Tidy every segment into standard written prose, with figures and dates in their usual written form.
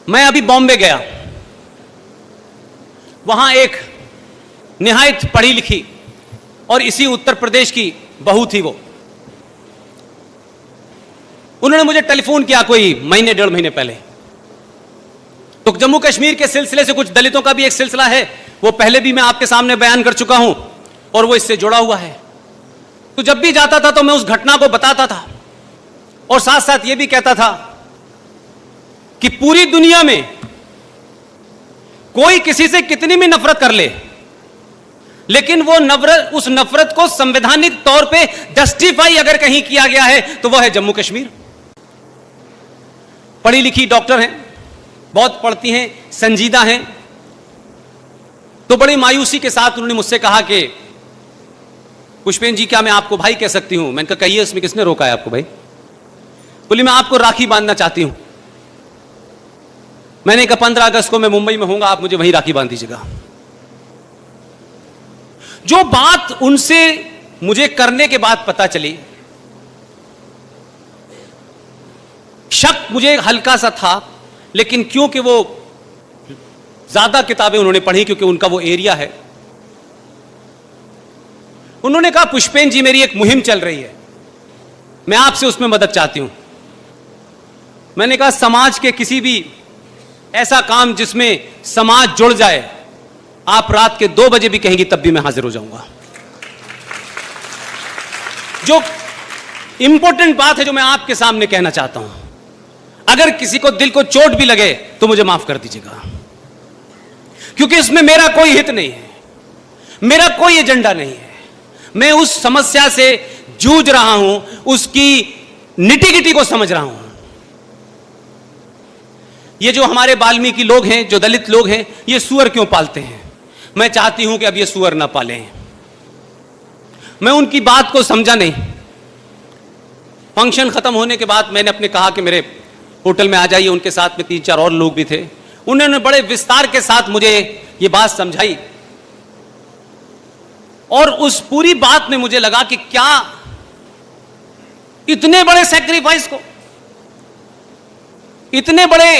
मैं अभी बॉम्बे गया, वहां एक निहायत पढ़ी लिखी और इसी उत्तर प्रदेश की बहू थी वो। उन्होंने मुझे टेलीफोन किया कोई महीने 1.5 महीने पहले। तो जम्मू कश्मीर के सिलसिले से कुछ दलितों का भी एक सिलसिला है, वो पहले भी मैं आपके सामने बयान कर चुका हूं और वो इससे जुड़ा हुआ है। तो जब भी जाता था तो मैं उस घटना को बताता था और साथ साथ ये भी कहता था कि पूरी दुनिया में कोई किसी से कितनी भी नफरत कर ले, लेकिन वो नफरत, उस नफरत को संवैधानिक तौर पे जस्टिफाई अगर कहीं किया गया है तो वह है जम्मू कश्मीर। पढ़ी लिखी डॉक्टर हैं, बहुत पढ़ती हैं, संजीदा हैं। तो बड़ी मायूसी के साथ उन्होंने मुझसे कहा कि पुष्पेंद्र जी, क्या मैं आपको भाई कह सकती हूं? मैंने कहा कहिए, इसमें किसने रोका है आपको भाई? बोली मैं आपको राखी बांधना चाहती हूं। मैंने कहा 15 अगस्त को मैं मुंबई में हूंगा, आप मुझे वहीं राखी बांध दीजिएगा। जो बात उनसे मुझे करने के बाद पता चली, शक मुझे हल्का सा था, लेकिन क्योंकि वो ज्यादा किताबें उन्होंने पढ़ी, क्योंकि उनका वो एरिया है, उन्होंने कहा पुष्पेंद्र जी, मेरी एक मुहिम चल रही है, मैं आपसे उसमें मदद चाहती हूं। मैंने कहा समाज के किसी भी ऐसा काम जिसमें समाज जुड़ जाए, आप रात के 2 बजे भी कहेंगी तब भी मैं हाजिर हो जाऊंगा। जो इंपॉर्टेंट बात है जो मैं आपके सामने कहना चाहता हूं, अगर किसी को दिल को चोट भी लगे तो मुझे माफ कर दीजिएगा, क्योंकि इसमें मेरा कोई हित नहीं है, मेरा कोई एजेंडा नहीं है। मैं उस समस्या से जूझ रहा हूं, उसकी निटी-गिटी को समझ रहा हूं। ये जो हमारे वाल्मीकि लोग हैं, जो दलित लोग हैं, ये सुअर क्यों पालते हैं? मैं चाहती हूं कि अब ये सुअर ना पालें। मैं उनकी बात को समझा नहीं। फंक्शन खत्म होने के बाद मैंने अपने कहा कि मेरे होटल में आ जाइए, उनके साथ में 3-4 और लोग भी थे। उन्होंने बड़े विस्तार के साथ मुझे ये बात समझाई और उस पूरी बात में मुझे लगा कि क्या इतने बड़े सैक्रिफाइस को, इतने बड़े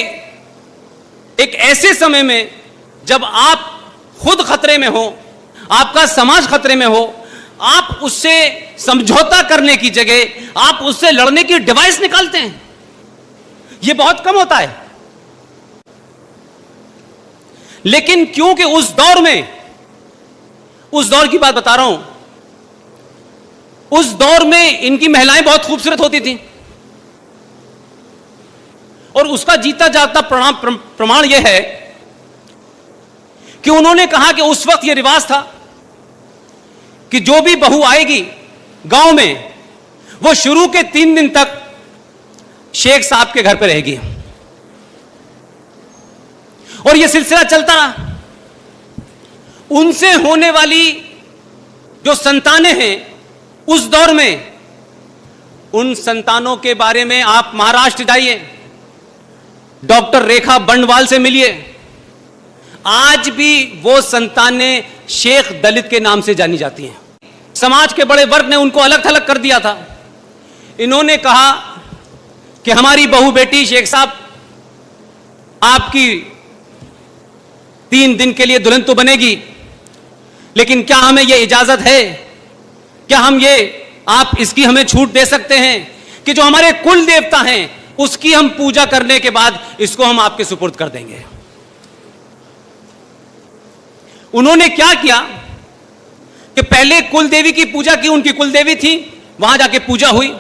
एक ऐसे समय में जब आप खुद खतरे में हो, आपका समाज खतरे में हो, आप उससे समझौता करने की जगह आप उससे लड़ने की डिवाइस निकालते हैं। यह बहुत कम होता है। लेकिन क्योंकि उस दौर में, उस दौर की बात बता रहा हूं, उस दौर में इनकी महिलाएं बहुत खूबसूरत होती थी और उसका जीता जाता प्रमाण यह है कि उन्होंने कहा कि उस वक्त यह रिवाज था कि जो भी बहू आएगी गांव में, वो शुरू के 3 दिन तक शेख साहब के घर पे रहेगी और यह सिलसिला चलता रहा। उनसे होने वाली जो संतानें हैं उस दौर में, उन संतानों के बारे में आप महाराष्ट्र जाइए, डॉक्टर रेखा बंडवाल से मिलिए, आज भी वो संतानें शेख दलित के नाम से जानी जाती हैं। समाज के बड़े वर्ग ने उनको अलग थलग कर दिया था। इन्होंने कहा कि हमारी बहू बेटी शेख साहब आपकी 3 दिन के लिए दुल्हन तो बनेगी, लेकिन क्या हमें यह इजाजत है, क्या हम ये, आप इसकी हमें छूट दे सकते हैं कि जो हमारे कुल देवता हैं उसकी हम पूजा करने के बाद इसको हम आपके सुपुर्द कर देंगे। उन्होंने क्या किया कि पहले कुल देवी की पूजा की, उनकी कुल देवी थी, वहां जाके पूजा हुई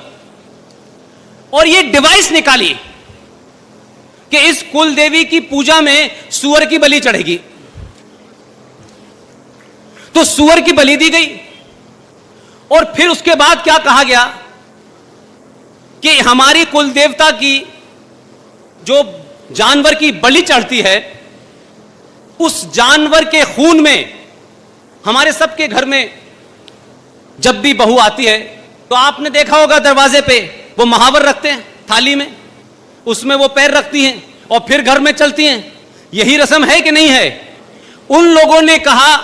और ये डिवाइस निकाली कि इस कुल देवी की पूजा में सुअर की बलि चढ़ेगी। तो सुअर की बलि दी गई और फिर उसके बाद क्या कहा गया कि हमारी कुल देवता की जो जानवर की बलि चढ़ती है, उस जानवर के खून में, हमारे सबके घर में जब भी बहू आती है तो आपने देखा होगा दरवाजे पे वो महावर रखते हैं थाली में, उसमें वो पैर रखती हैं और फिर घर में चलती हैं। यही रस्म है कि नहीं है? उन लोगों ने कहा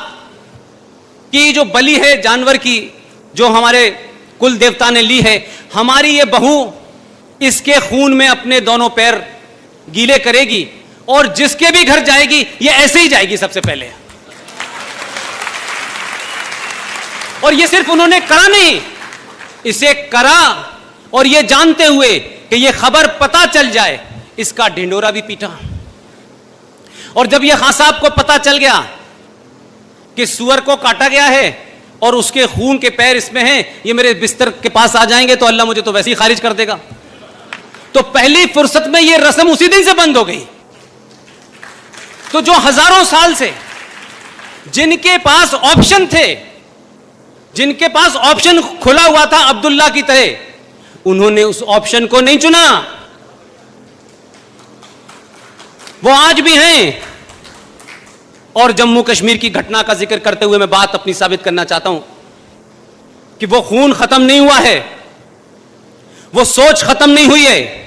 कि जो बलि है जानवर की, जो हमारे कुल देवता ने ली है, हमारी ये बहू इसके खून में अपने दोनों पैर गीले करेगी और जिसके भी घर जाएगी ये ऐसे ही जाएगी सबसे पहले। और ये सिर्फ उन्होंने करा नहीं, इसे करा और ये जानते हुए कि ये खबर पता चल जाए, इसका ढिंडोरा भी पीटा। और जब ये खान साहब को पता चल गया कि सुअर को काटा गया है और उसके खून के पैर इसमें हैं, ये मेरे बिस्तर के पास आ जाएंगे तो अल्लाह मुझे तो वैसे ही खारिज कर देगा, तो पहली फुर्सत में ये रस्म उसी दिन से बंद हो गई। तो जो हजारों साल से जिनके पास ऑप्शन थे, जिनके पास ऑप्शन खुला हुआ था अब्दुल्ला की तरह, उन्होंने उस ऑप्शन को नहीं चुना। वो आज भी हैं। और जम्मू कश्मीर की घटना का जिक्र करते हुए मैं बात अपनी साबित करना चाहता हूं कि वो खून खत्म नहीं हुआ है, वो सोच खत्म नहीं हुई है।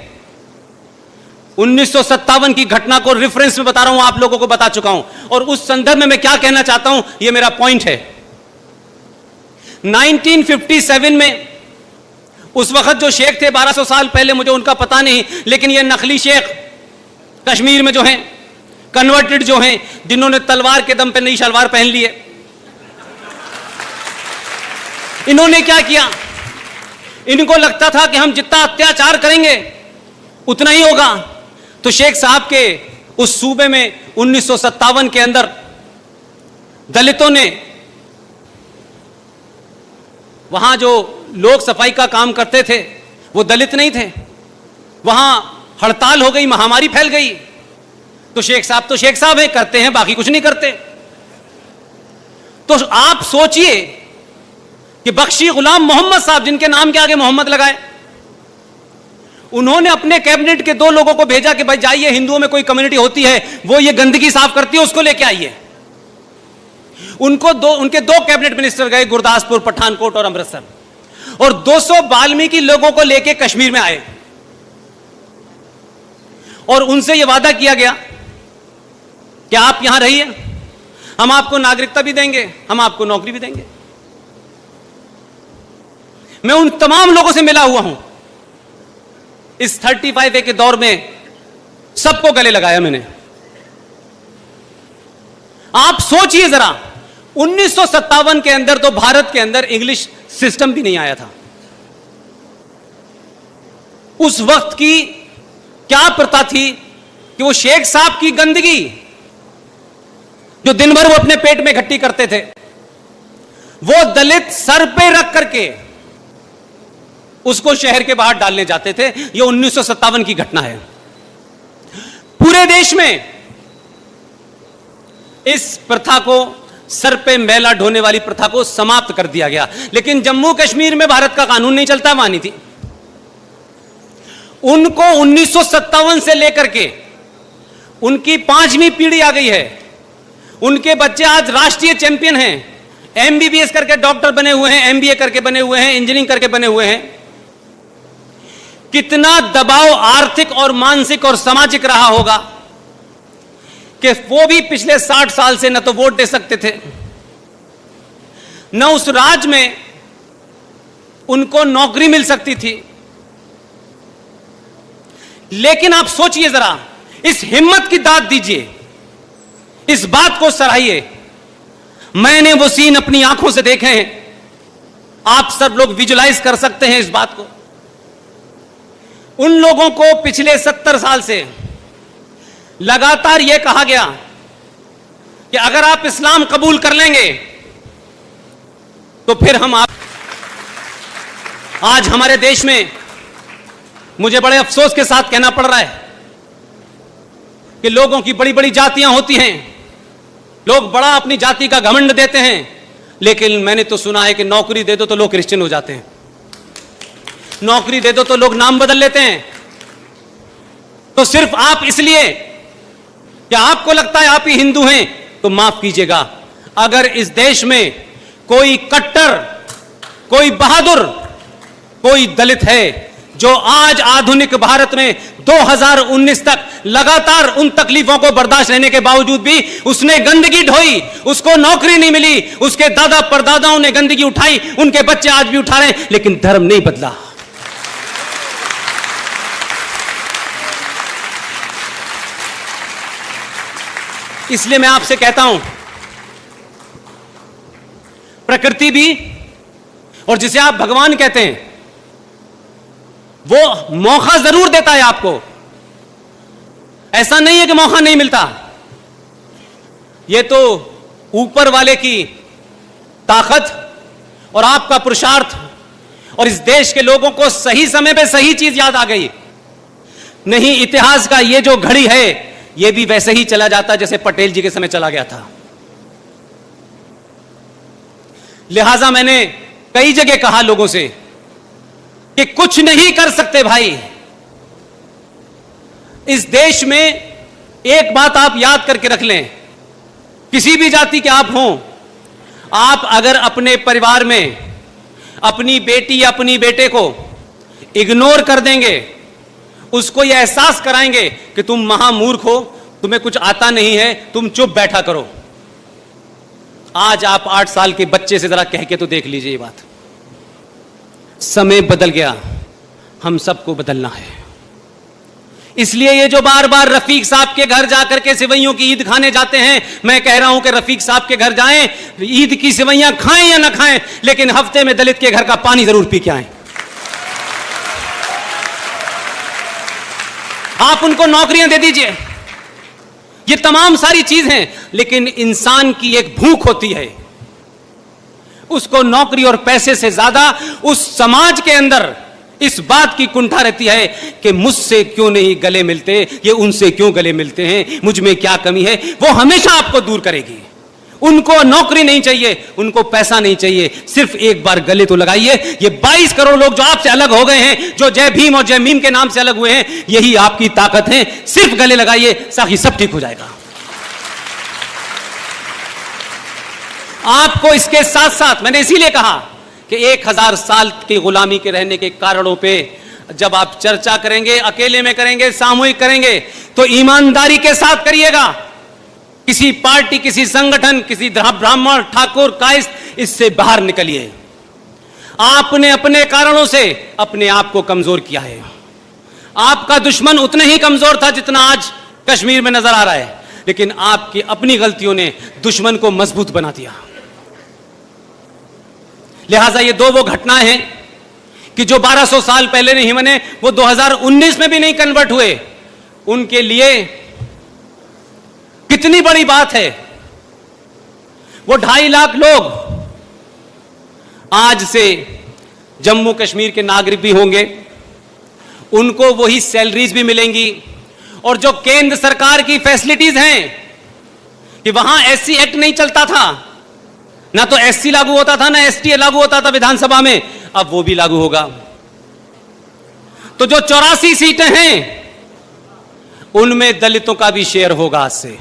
1957 की घटना को रेफरेंस में बता रहा हूं, आप लोगों को बता चुका हूं, और उस संदर्भ में मैं क्या कहना चाहता हूं, यह मेरा पॉइंट है। 1957 में उस वक्त जो शेख थे 1200 साल पहले, मुझे उनका पता नहीं, लेकिन ये नकली शेख कश्मीर में जो हैं, कन्वर्टेड जो हैं, जिन्होंने तलवार के दम पे नई शलवार पहन ली है, इन्होंने क्या किया, इनको लगता था कि हम जितना अत्याचार करेंगे उतना ही होगा। तो शेख साहब के उस सूबे में 1957 के अंदर दलितों ने, वहां जो लोग सफाई का काम करते थे वो दलित नहीं थे, वहां हड़ताल हो गई, महामारी फैल गई, तो शेख साहब है, करते हैं, बाकी कुछ नहीं करते। तो आप सोचिए कि बख्शी गुलाम मोहम्मद साहब, जिनके नाम के आगे मोहम्मद लगाए, उन्होंने अपने कैबिनेट के 2 लोगों को भेजा कि भाई जाइए, हिंदुओं में कोई कम्युनिटी होती है वो ये गंदगी साफ करती है, उसको लेके आइए। उनके 2 कैबिनेट मिनिस्टर गए गुरदासपुर, पठानकोट और अमृतसर, और 200 वाल्मीकि लोगों को लेके कश्मीर में आए, और उनसे यह वादा किया गया कि आप यहां रहिए, हम आपको नागरिकता भी देंगे, हम आपको नौकरी भी देंगे। मैं उन तमाम लोगों से मिला हुआ हूं इस 35A के दौर में, सबको गले लगाया मैंने। आप सोचिए जरा, 1957 के अंदर तो भारत के अंदर इंग्लिश सिस्टम भी नहीं आया था। उस वक्त की क्या प्रथा थी कि वो शेख साहब की गंदगी जो दिन भर वो अपने पेट में इकट्ठी करते थे, वो दलित सर पे रख करके उसको शहर के बाहर डालने जाते थे। ये 1957 की घटना है। पूरे देश में इस प्रथा को, सर पे मैला ढोने वाली प्रथा को समाप्त कर दिया गया, लेकिन जम्मू कश्मीर में भारत का कानून नहीं चलता, मानी थी। उनको 1957 से लेकर के उनकी 5वीं पीढ़ी आ गई है, उनके बच्चे आज राष्ट्रीय चैंपियन हैं, एमबीबीएस करके डॉक्टर बने हुए हैं, एमबीए करके बने हुए हैं, इंजीनियरिंग करके बने हुए हैं। कितना दबाव आर्थिक और मानसिक और सामाजिक रहा होगा कि वो भी पिछले 60 साल से न तो वोट दे सकते थे, न उस राज्य में उनको नौकरी मिल सकती थी। लेकिन आप सोचिए जरा, इस हिम्मत की दाद दीजिए, इस बात को सराहिए। मैंने वो सीन अपनी आंखों से देखे हैं, आप सब लोग विजुलाइज कर सकते हैं इस बात को। उन लोगों को पिछले 70 साल से लगातार यह कहा गया कि अगर आप इस्लाम कबूल कर लेंगे तो फिर हम आप। आज हमारे देश में मुझे बड़े अफसोस के साथ कहना पड़ रहा है कि लोगों की बड़ी बड़ी जातियां होती हैं, लोग बड़ा अपनी जाति का घमंड देते हैं, लेकिन मैंने तो सुना है कि नौकरी दे दो तो लोग क्रिश्चियन हो जाते हैं, नौकरी दे दो तो लोग नाम बदल लेते हैं। तो सिर्फ आप इसलिए कि आपको लगता है आप ही हिंदू हैं, तो माफ कीजिएगा, अगर इस देश में कोई कट्टर, कोई बहादुर, कोई दलित है जो आज आधुनिक भारत में 2019 तक लगातार उन तकलीफों को बर्दाश्त रहने के बावजूद भी उसने गंदगी ढोई, उसको नौकरी नहीं मिली, उसके दादा परदादाओं ने गंदगी उठाई, उनके बच्चे आज भी उठा रहे हैं, लेकिन धर्म नहीं बदला। इसलिए मैं आपसे कहता हूं, प्रकृति भी और जिसे आप भगवान कहते हैं, वो मौका जरूर देता है आपको। ऐसा नहीं है कि मौका नहीं मिलता। यह तो ऊपर वाले की ताकत और आपका पुरुषार्थ और इस देश के लोगों को सही समय पे सही चीज याद आ गई। नहीं, इतिहास का ये जो घड़ी है ये भी वैसे ही चला जाता जैसे पटेल जी के समय चला गया था। लिहाजा मैंने कई जगह कहा लोगों से कि कुछ नहीं कर सकते भाई। इस देश में एक बात आप याद करके रख लें, किसी भी जाति के आप हों, आप अगर अपने परिवार में अपनी बेटी या अपनी बेटे को इग्नोर कर देंगे, उसको यह एहसास कराएंगे कि तुम महामूर्ख हो, तुम्हें कुछ आता नहीं है, तुम चुप बैठा करो। आज आप 8 साल के बच्चे से जरा कह के तो देख लीजिए ये बात। समय बदल गया, हम सबको बदलना है। इसलिए ये जो बार बार रफीक साहब के घर जाकर के सेवइयों की ईद खाने जाते हैं, मैं कह रहा हूं कि रफीक साहब के घर जाएं, ईद की सेवइयां खाएं या ना खाएं, लेकिन हफ्ते में दलित के घर का पानी जरूर पी के आएं। आप उनको नौकरियां दे दीजिए, ये तमाम सारी चीज हैं, लेकिन इंसान की एक भूख होती है, उसको नौकरी और पैसे से ज्यादा उस समाज के अंदर इस बात की कुंठा रहती है कि मुझसे क्यों नहीं गले मिलते, ये उनसे क्यों गले मिलते हैं, मुझ में क्या कमी है। वो हमेशा आपको दूर करेगी। उनको नौकरी नहीं चाहिए, उनको पैसा नहीं चाहिए, सिर्फ एक बार गले तो लगाइए। ये 22 करोड़ लोग जो आपसे अलग हो गए हैं, जो जय भीम और जय मीम के नाम से अलग हुए हैं, यही आपकी ताकत है। सिर्फ गले लगाइए, साकी सब ठीक हो जाएगा। आपको इसके साथ साथ मैंने इसीलिए कहा कि 1000 साल की गुलामी के रहने के कारणों पे जब आप चर्चा करेंगे, अकेले में करेंगे, सामूहिक करेंगे, तो ईमानदारी के साथ करिएगा। किसी पार्टी, किसी संगठन, किसी ब्राह्मण, ठाकुर, कायस्थ, इससे बाहर निकलिए। आपने अपने कारणों से अपने आप को कमजोर किया है। आपका दुश्मन उतना ही कमजोर था जितना आज कश्मीर में नजर आ रहा है, लेकिन आपकी अपनी गलतियों ने दुश्मन को मजबूत बना दिया। लिहाजा ये दो वो घटनाएं हैं कि जो 1200 साल पहले नहीं बने, वो 2019 में भी नहीं कन्वर्ट हुए, उनके लिए कितनी बड़ी बात है। वो 2.5 लाख लोग आज से जम्मू कश्मीर के नागरिक भी होंगे, उनको वही सैलरीज भी मिलेंगी, और जो केंद्र सरकार की फैसिलिटीज हैं कि वहां एससी एक्ट नहीं चलता था, ना तो एससी लागू होता था, ना एसटी लागू होता था विधानसभा में, अब वो भी लागू होगा। तो जो 84 सीटें हैं उनमें दलितों का भी शेयर होगा आज से।